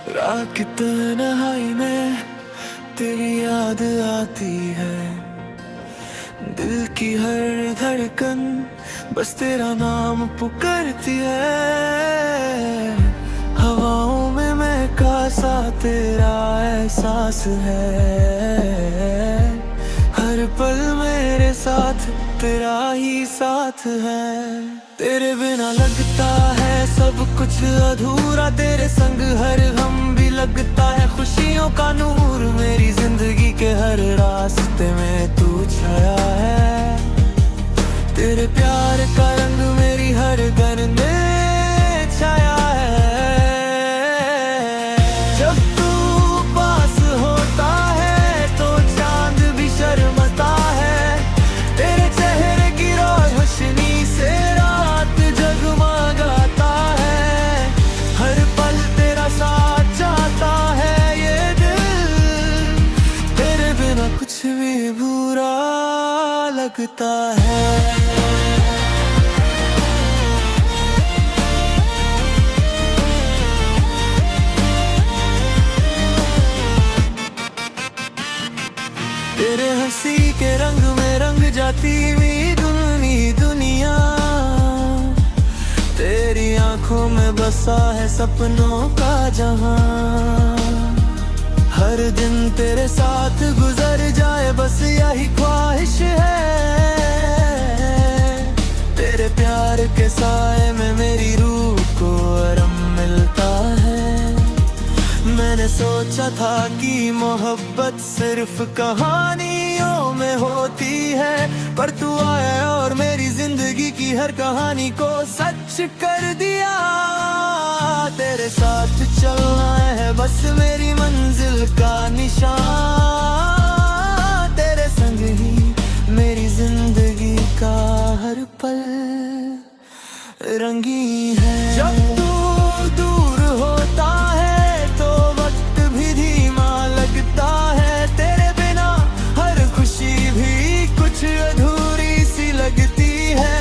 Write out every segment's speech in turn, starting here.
रात की तन्हाई में तेरी याद आती है। दिल की हर धड़कन बस तेरा नाम पुकारती है। हवाओं में महका सा तेरा एहसास है। हर पल मेरे साथ तेरा ही साथ है। तेरे बिना लगता है सब कुछ अधूरा, तेरे संग हर हम भी लगता है खुशियों का नूर। मेरी जिंदगी के हर रास्ते में तू छाया है। तेरे प्यार का रंग मेरी हर गन में छाया है। जब तू पास होता है तो चांद भी शर्माता है। तेरे चेहरे की रोशनी से रात जगमगाता है। हर पल तेरा साथ चाहता है ये दिल। तेरे बिना कुछ भी बुरा लगता है। तेरे हंसी के रंग में रंग जाती हुई दुनिया। तेरी आंखों में बसा है सपनों का जहां। हर दिन तेरे साथ गुजर जाए बस यही ख्वाहिश है। तेरे प्यार के साए में मेरी रूह को आराम मिलता है। मैंने सोचा था कि मोहब्बत सिर्फ कहानियों में होती है, पर तू आया और मेरी जिंदगी की हर कहानी को सच कर दिया। तेरे साथ चलना है बस मेरी मंजिल का निशान। तेरे संग ही मेरी जिंदगी का हर पल रंगीन है। जब तू दूर होता है तो वक्त भी धीमा लगता है। तेरे बिना हर खुशी भी कुछ अधूरी सी लगती है।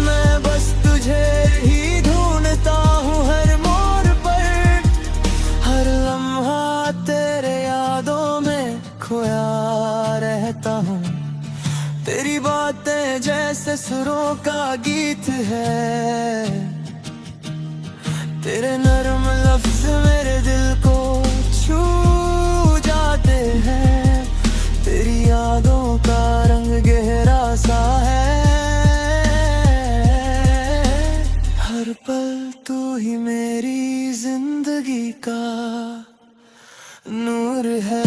मैं बस तुझे ही ढूंढता हूँ हर मोड़ पर। हर लम्हा तेरे यादों में खोया रहता हूँ। तेरी बातें जैसे सुरों का गीत है। तेरे नरम लफ्ज मेरे दिल को छू जाते हैं। तेरी यादों का रंग गहरा सा है। हर पल तू ही मेरी जिंदगी का नूर है।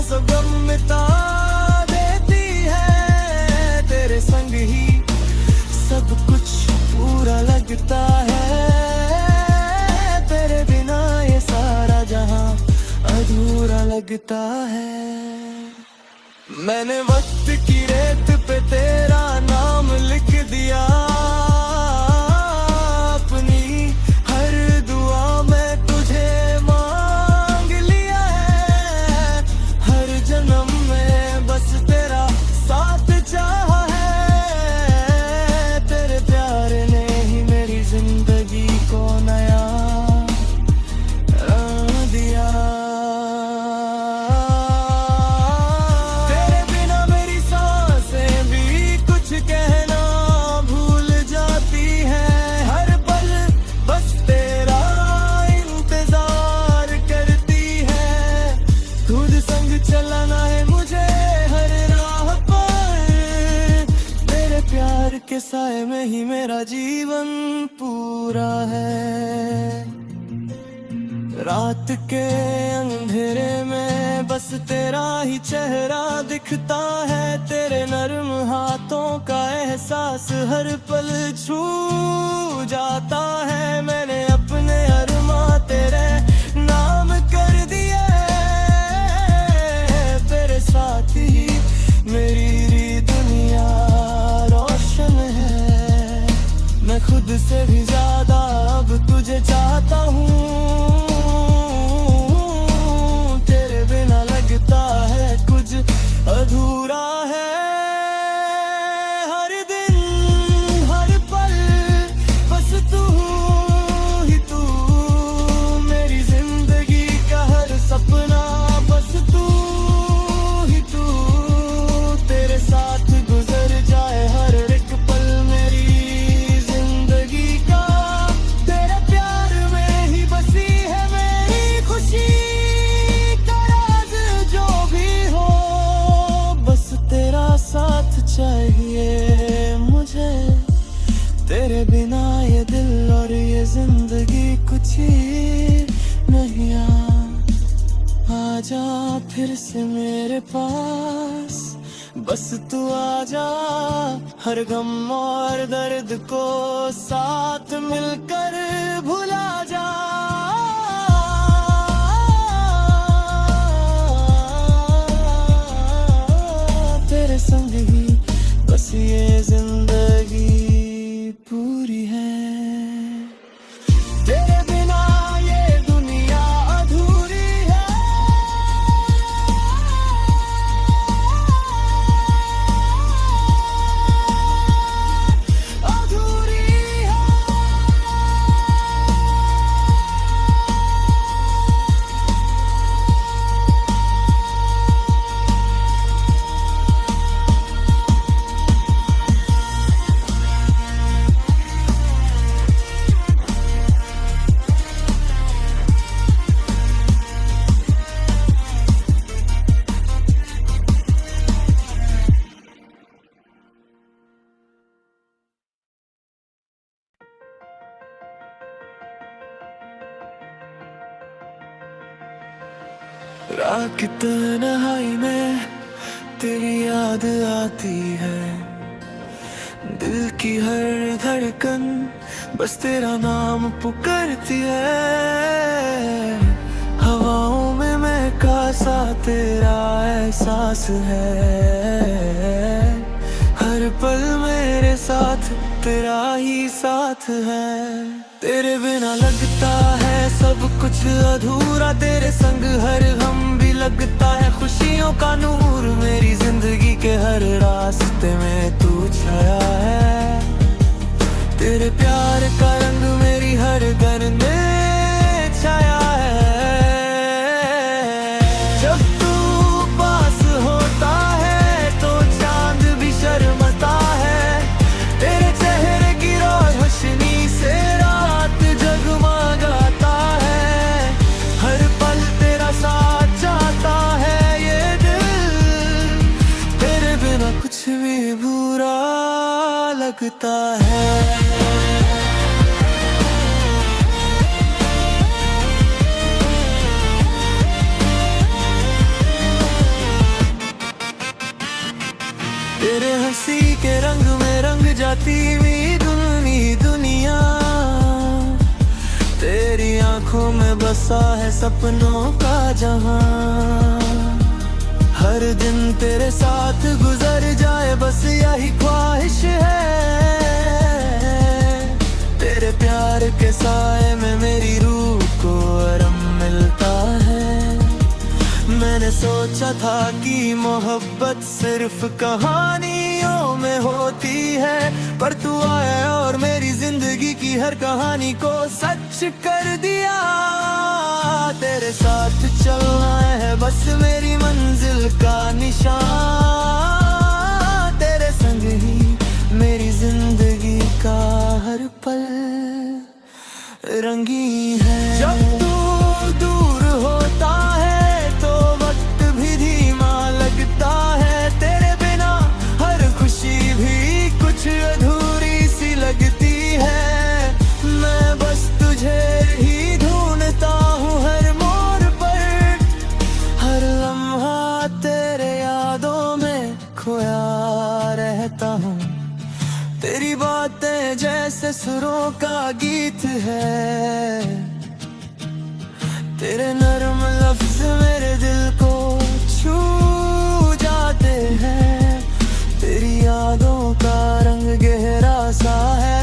सब गम मिटा देती है। तेरे संग ही सब कुछ पूरा लगता है। तेरे बिना ये सारा जहां अधूरा लगता है। मैंने वक्त की रेत पे तेरा नाम लिख दिया। अपनी हर दुआ में तुझे मांग लिया है। हर जन्म में बस तेरा साथ चाहा है। तेरे प्यार ने ही मेरी जिंदगी को नया रंग दिया। तेरे बिना मेरी सांसें भी कुछ कहना भूल जाती हैं। हर पल बस तेरा इंतजार करती है। खुद संग चलाना है मुझे हर राह पर। तेरे प्यार के साए में ही मेरा जीवन पूरा है। रात के अंधेरे में बस तेरा ही चेहरा दिखता है। तेरे नर्म हाथों का एहसास हर पल छू जाता है। मैंने अपने अरमां तेरे नाम कर दिए। तेरे साथ ही मेरी दुनिया रोशन है। खुद से भी ज्यादा अब तुझे चाहता हूँ। तेरे बिना लगता है कुछ अधूरा है। हर दिन हर पल बस तू ही तू, मेरी जिंदगी का हर सपना बस तू ही तू। तेरे साथ गुजर जाए हर एक पल मेरी जिंदगी का। तेरे प्यार में ही बसी है मेरी खुशी का राज। जो भी हो बस तेरा साथ चाहिए मुझे। तेरे बिना ये दिल और ये जिंदगी कुछ ही नहीं। आजा फिर से मेरे पास, बस तू आजा। हर गम और दर्द को साथ मिलकर भुला जा। तेरे संग ही बस ये जिंदगी पूरी है। तेरे बिना ये दुनिया अधूरी है। अधूरी है। रात की तन्हाई में तेरी याद आती है। दिल की हर धड़कन बस तेरा नाम पुकारती है। हवाओं में महका सा तेरा एहसास है। हर पल मेरे साथ तेरा ही साथ है। तेरे बिना लगता है सब कुछ अधूरा। तेरे संग हर हम भी लगता है खुशियों का नूर। मेरी जिंदगी के हर रास्ते में तू छाया है। तेरे प्यार का रंग मेरी हर घर में छाया है। जब तू पास होता है तो चांद भी शर्माता है। तेरे चेहरे की रोशनी से रात जगमगाता है। हर पल तेरा साथ चाहता है ये दिल। तेरे बिना कुछ भी बुरा लगता है। तेरे हंसी के रंग में रंग जाती हुई दुनिया। तेरी आंखों में बसा है सपनों का जहां। हर दिन तेरे साथ गुजर जाए बस यही ख्वाहिश है। तेरे प्यार के साए में मेरी रूह को आराम मिलता है। मैंने सोचा था कि मोहब्बत सिर्फ कहानियों में होती है, पर तू आया और मेरी जिंदगी की हर कहानी को सच कर दिया। तेरे साथ चलना है बस मेरी मंजिल का निशान। तेरे संग ही मेरी जिंदगी का हर पल रंगीन है। जब तू दूर होता है तो वक्त भी धीमा लगता है। तेरे बिना हर खुशी भी कुछ अधूरी सी लगती है। मैं बस तुझे ही ढूंढता हूँ हर मोड़ पर। हर लम्हा तेरे यादों में खोया रहता हूँ। तेरी बातें जैसे सुरों का गीत है। तेरे नर्म लफ्ज मेरे दिल को छू जाते हैं। तेरी यादों का रंग गहरा सा है।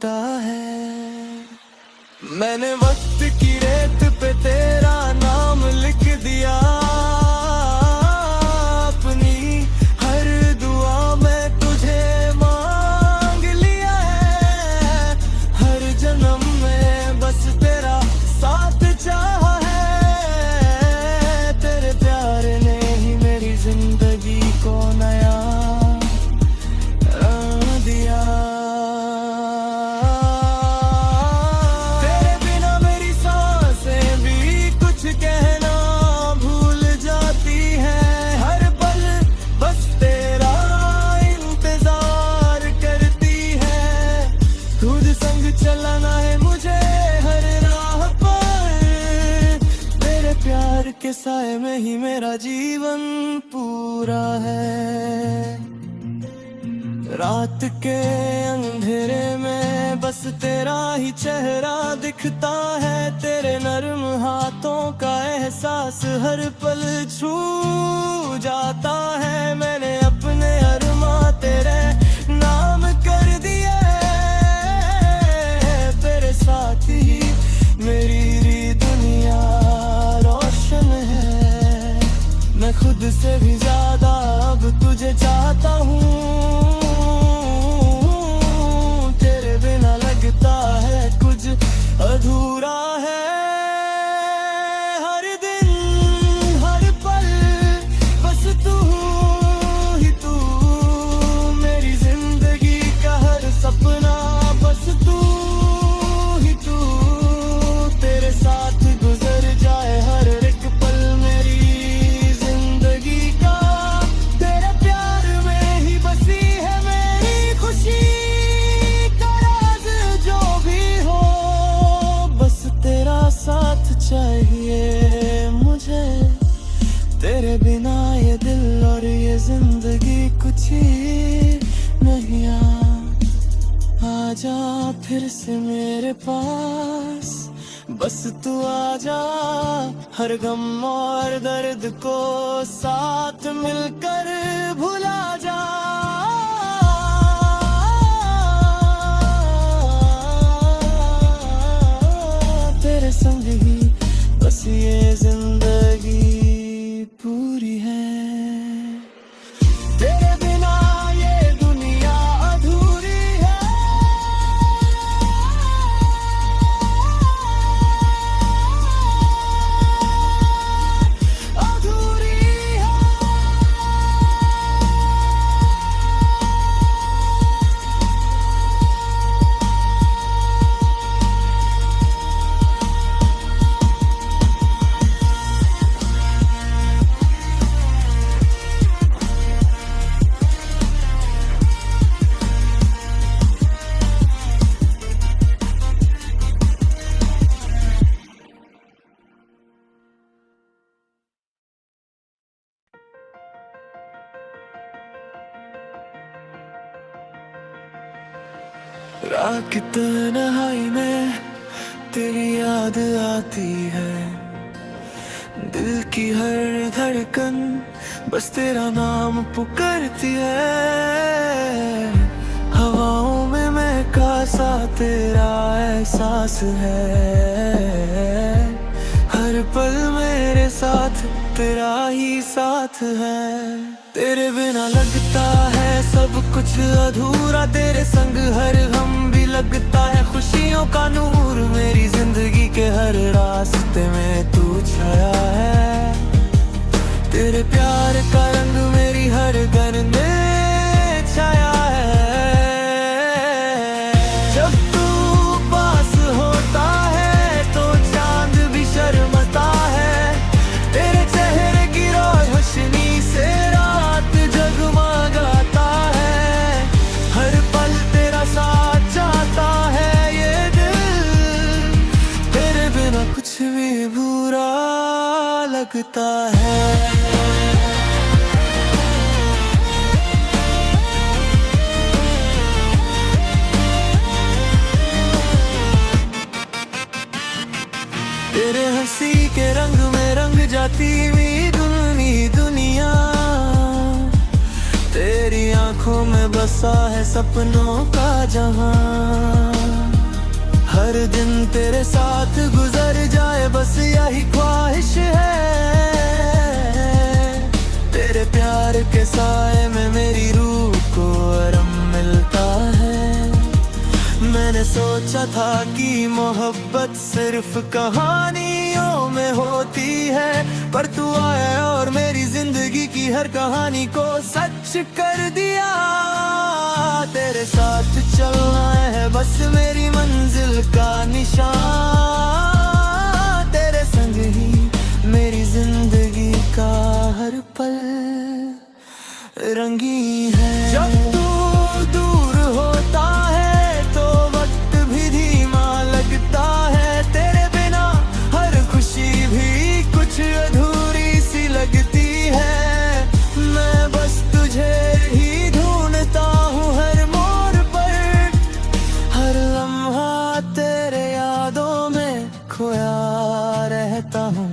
लगता है। मैंने वक्त की रेत पे तेरा नाम लिख दिया, अपनी हर दुआ में तुझे मांग लिया है। हर जन्म में बस तेरा साथ चाहा है। तेरे प्यार ने ही मेरी जिंदगी को नया दिया। तेरे बिना मेरी सांसें भी कुछ कहना भूल जाती हैं। हर पल बस तेरा इंतजार करती है। खुद संग चलाना है मुझे हर राह पर। तेरे प्यार के साए में ही मेरा जीवन पूरा है। रात के अंधेरे में बस तेरा ही चेहरा दिखता है। तेरे नर्म हाथों का एहसास हर पल छू जाता है। मैंने अपने अरमां तेरे नाम कर दिए, तेरे साथ ही मेरी दुनिया रोशन है। मैं खुद से भी ज्यादा अब तुझे चाहता हूँ। अधूरा है हर दिन हर पल, बस तू ही तू मेरी जिंदगी का हर सपना। बस तू ही तू, तेरे साथ गुजर जाए हर एक पल मेरी जिंदगी का। तेरे प्यार में ही बसी है मेरी खुशी का राज। जो भी हो तेरा साथ चाहिए मुझे। तेरे बिना ये दिल और ये जिंदगी कुछ ही नहीं। आजा फिर से मेरे पास, बस तू आजा। हर गम और दर्द को साथ मिलकर भुला जा। संग ही बस ये जिंदगी पूरी है। तेरे बिना ये दुनिया अधूरी है। अधूरी है। रात की तन्हाई में तेरी याद आती है। दिल की हर धड़कन बस तेरा नाम पुकारती है। हवाओं में महका सा तेरा एहसास है। हर पल मेरे साथ तेरा ही साथ है। तेरे बिना लगता है सब कुछ अधूरा। तेरे संग हर गम भी लगता है खुशियों का नूर। मेरी जिंदगी के हर रास्ते में तू छाया है। तेरे प्यार का रंग मेरी हर गन में छाया है। जब तू पास होता है तो चांद भी शर्माता है। तेरे चेहरे की रोशनी से रात जगमगाता है। हर पल तेरा साथ चाहता है ये दिल। तेरे बिना कुछ भी बुरा लगता है। तेरे हंसी के रंग में रंग जाती मेरी दुनिया। तेरी आंखों में बसा है सपनों का जहां। हर दिन तेरे साथ गुजर जाए बस यही ख्वाहिश है। तेरे प्यार के साए में मेरी रूह को आराम मिलता है। मैंने सोचा था कि मोहब्बत सिर्फ कहानियों में होती है, पर तू आया और मेरी जिंदगी की हर कहानी को सच कर दिया। तेरे साथ चलना है बस मेरी मंजिल का निशान। तेरे संग ही मेरी जिंदगी का हर पल रंगीन है। जब तू दूर होता है तो वक्त भी धीमा लगता है। तेरे बिना हर खुशी भी कुछ अधूरी सी लगती है। मैं बस तुझे ही ढूंढता हूँ हर मोड़ पर, हर लम्हा तेरे यादों में खोया रहता हूँ।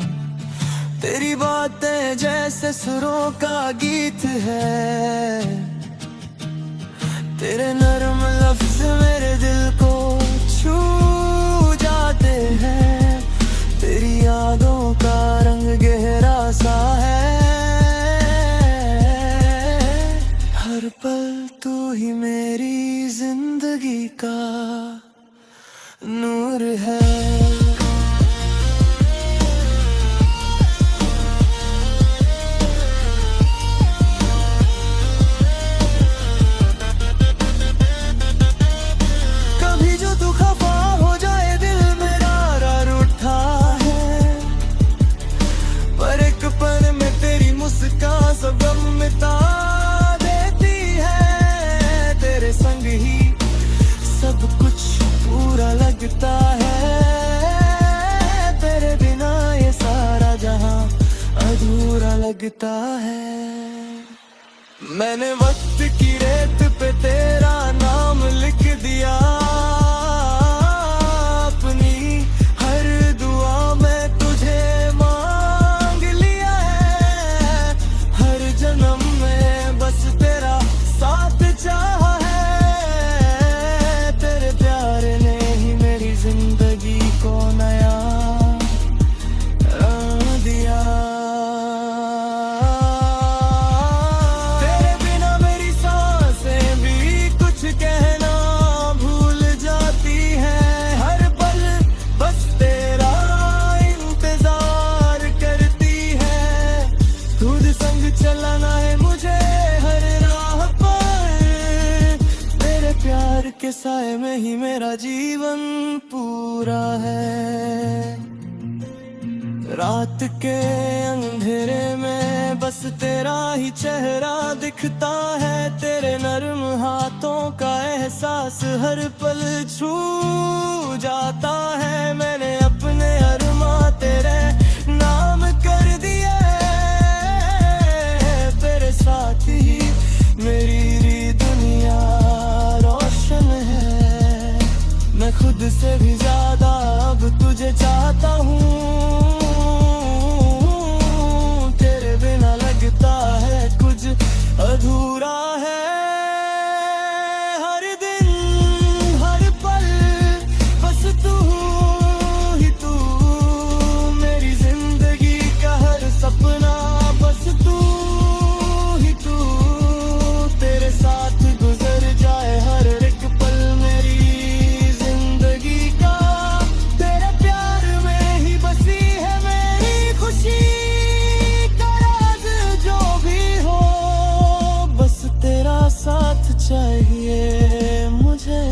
तेरी बातें जैसे सुरों का गीत है, तेरे नर्म लफ्ज मेरे दिल को छू जाते हैं। तेरी यादों का रंग गहरा सा है, हर पल तू ही मेरी जिंदगी का नूर है। लगता है तेरे बिना ये सारा जहां अधूरा लगता है। मैंने वक्त की रेत पे तेरा नाम लिख दिया, अपनी हर दुआ में तुझे मांग लिया है। हर जन्म में बस तेरा साथ चाहा है। तेरे प्यार ने जिंदगी को नया रंग दिया। तेरे बिना मेरी सांसें भी कुछ कहना भूल जाती हैं। हर पल बस तेरा इंतजार करती है। खुद संग चलाना है मुझे हर राह पर, तेरे प्यार के साए में ही मेरा जीवन पूरा है। रात के अंधेरे में बस तेरा ही चेहरा दिखता है। तेरे नर्म हाथों का एहसास हर पल छू जाता है। मैंने अपने अरमां तेरे नाम कर दिए, तेरे साथ ही मेरी दुनिया रोशन है। मैं खुद से भी ज्यादा अब तुझे चाहता हूँ। तेरे बिना लगता है कुछ अधूरा है। हर दिन हर पल बस तू ही तू, मेरी जिंदगी का हर सपना बस तू ही तू। तेरे साथ गुजर जाए हर एक पल मेरी चाहिए मुझे।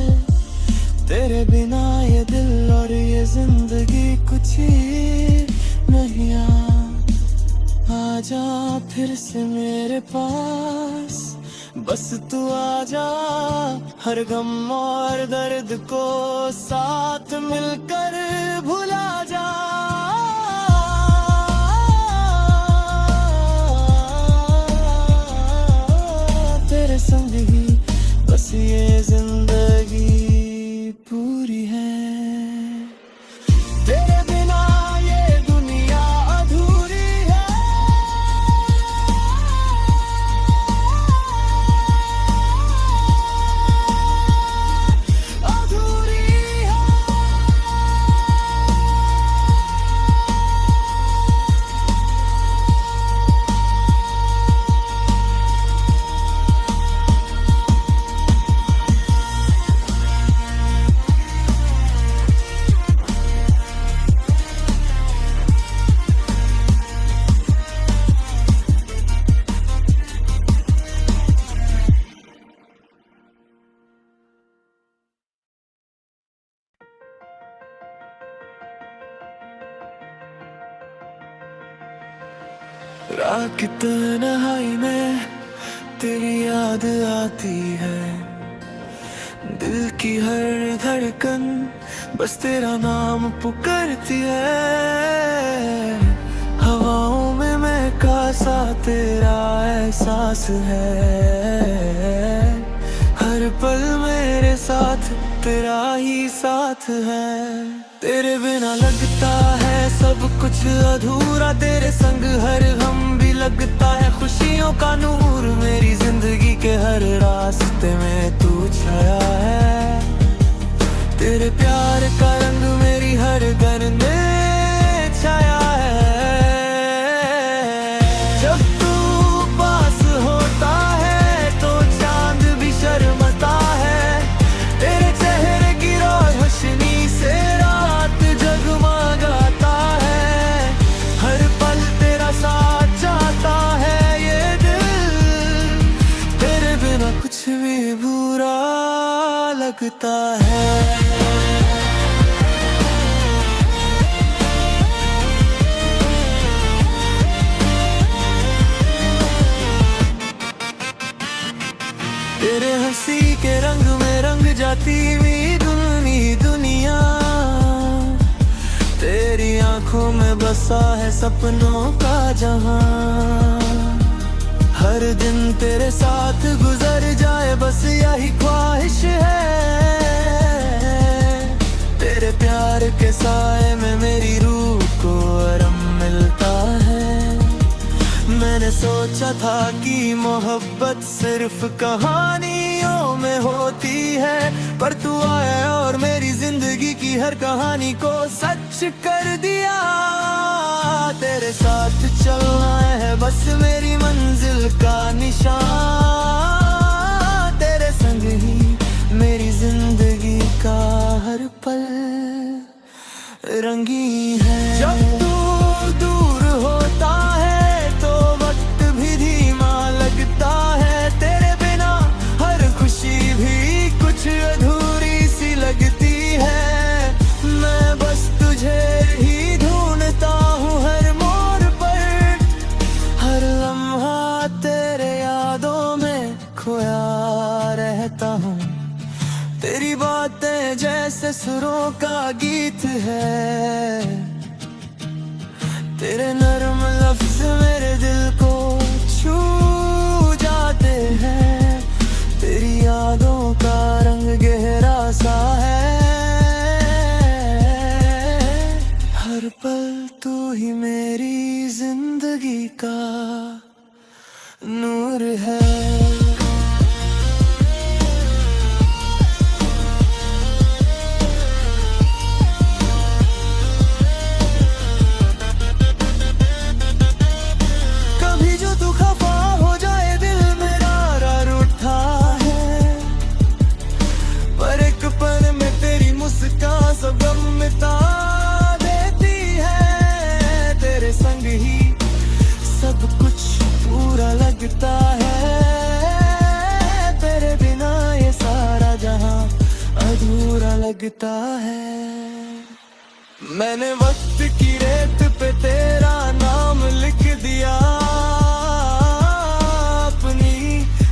तेरे बिना ये दिल और ये जिंदगी कुछ ही नहीं। आजा फिर से मेरे पास, बस तू आजा। हर गम और दर्द को साथ मिलकर भुला जा। तेरे संग ही बस ये जिंदगी पूरी है। तेरे बिना ये दुनिया अधूरी है। अधूरी है। कि तन्हाई में तेरी याद आती है, दिल की हर धड़कन बस तेरा नाम पुकारती है। हवाओं में महका सा तेरा एहसास है, हर पल मेरे साथ तेरा ही साथ है। तेरे बिना लगता है सब कुछ अधूरा, तेरे संग हर हम भी लगता है खुशियों का नूर। मेरी जिंदगी के हर रास्ते में तू छाया है, तेरे प्यार का रंग मेरी हर घर में छाया है। जब तू पास होता है तो चांद भी शर्माता है, तेरे चेहरे की रोशनी से रात जगमगाता है। हर पल तेरा साथ चाहता है ये दिल, तेरे बिना कुछ भी बुरा लगता है। तेरे हंसी के रंग में रंग जाती हुई दुनिया, तेरी आंखों में बसा है सपनों का जहां। हर दिन तेरे साथ गुजर जाए बस यही ख्वाहिश है, तेरे प्यार के साए में मेरी रूह को आराम मिलता है। मैंने सोचा था कि मोहब्बत सिर्फ कहानियों में होती है, पर तू आया और मेरी जिंदगी की हर कहानी को सच कर दिया। तेरे साथ चलना है बस मेरी मंजिल का निशान, तेरे संग ही मेरी जिंदगी का हर पल रंगीन है। जब तू दूर होता है तो वक्त भी धीमा लगता है, तेरे बिना हर खुशी भी कुछ अधूरी सी लगती है। मैं बस तुझे ही ढूंढता हूँ हर मोड़ पर, हर लम्हा तेरे यादों में खोया रहता हूँ। तेरी बातें जैसे सुरों का गीत है, तेरे नर्म लफ्ज मेरे दिल को छू जाते हैं। तेरी यादों का रंग गहरा सा है, हर पल तू ही मेरी जिंदगी का नूर है। लगता है तेरे बिना ये सारा जहां अधूरा लगता है। मैंने वक्त की रेत पे तेरा नाम लिख दिया, अपनी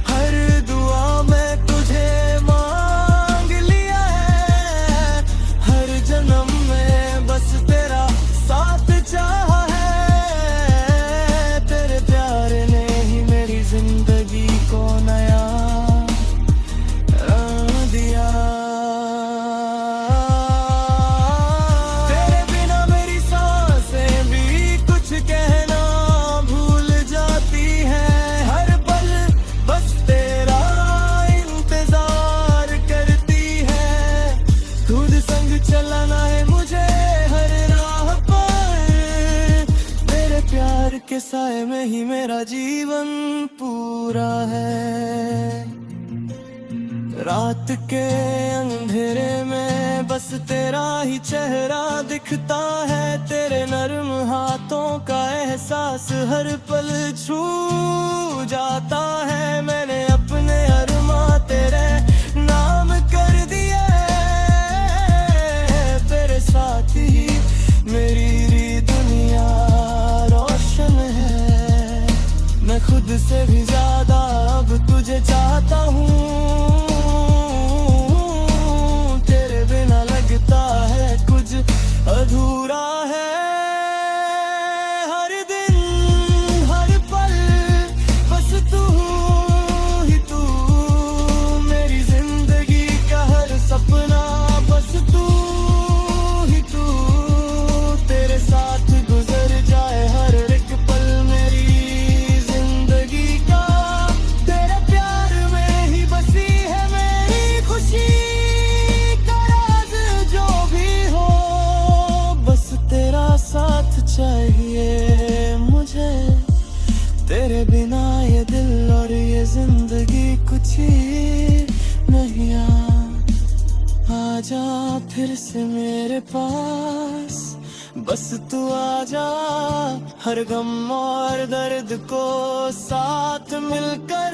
हर दुआ में तुझे मांग लिया है। हर जन्म में बस तेरा साथ चाहा है, तेरे प्यार ने जिंदगी को नया दिया। तेरे बिना मेरी सांसें भी कुछ कहना भूल जाती हैं, हर पल बस तेरा इंतजार करती है। खुद संग चलाना है मुझे हर राह पर, तेरे प्यार के साए में ही मेरा जीवन पूरा है। रात के अंधेरे में बस तेरा ही चेहरा दिखता है, तेरे नर्म हाथों का एहसास हर पल छू जाता है। मैंने अपने अरमां तेरे नाम कर दिए, तेरे साथ ही मेरी दुनिया रोशन है। से भी ज्यादा अब तुझे चाहता हूँ। तेरे बिना लगता है कुछ अधूरा है। हर दिन हर पल बस तू ही तू, मेरी जिंदगी का हर सपना बस तू ही तू। तेरे साथ गुजर जाए हर एक पल मेरी जिंदगी का, तेरे प्यार में ही बसी है मेरी खुशी का राज। जो भी हो बस तेरा साथ चाहिए मुझे, तेरे बिना ये दिल और ये जिंदगी कुछ ही नहीं। आजा फिर से मेरे पास, बस तू आजा। हर गम और दर्द को साथ मिलकर